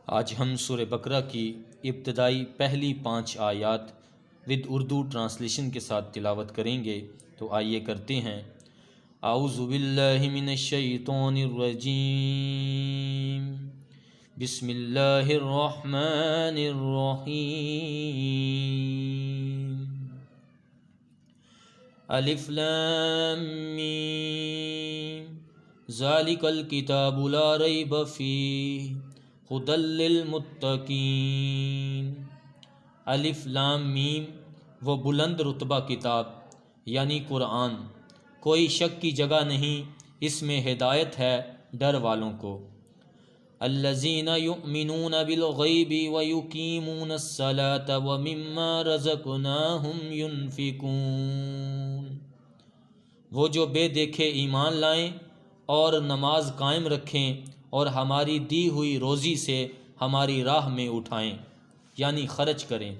آج ہم سورہ بقرہ کی ابتدائی پہلی 5 آیات ود اردو ٹرانسلیشن کے ساتھ تلاوت کریں گے، تو آئیے کرتے ہیں۔ اعوذ باللہ من الشیطان الرجیم، بسم اللہ الرحمن الرحیم۔ الف لام میم، ذالک الکتاب لا ریب فیہ ھدی للمتقین۔ الف لام میم، وہ بلند رتبہ کتاب یعنی قرآن، کوئی شک کی جگہ نہیں، اس میں ہدایت ہے ڈر والوں کو۔ الذین یؤمنون بالغیب ویقیمون الصلاۃ ومما رزقناہم ینفقون۔ وہ جو بے دیکھے ایمان لائیں اور نماز قائم رکھیں اور ہماری دی ہوئی روزی سے ہماری راہ میں اٹھائیں یعنی خرچ کریں۔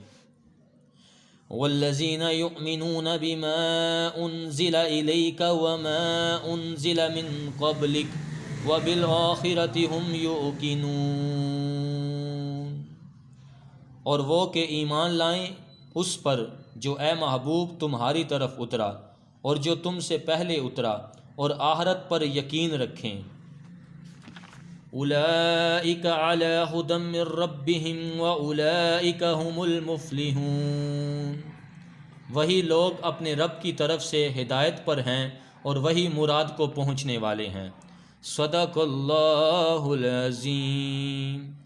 والذین یؤمنون بما انزل الیک وما انزل من قبلک وبالآخرۃ ھم یوقنون۔ اور وہ کہ ایمان لائیں اس پر جو اے محبوب تمہاری طرف اترا اور جو تم سے پہلے اترا، اور آخرت پر یقین رکھیں۔ اولئک علی ھدی من ربہم واولئک ھم المفلحون۔ وہی لوگ اپنے رب کی طرف سے ہدایت پر ہیں اور وہی مراد کو پہنچنے والے ہیں۔ صدق اللہ العظیم۔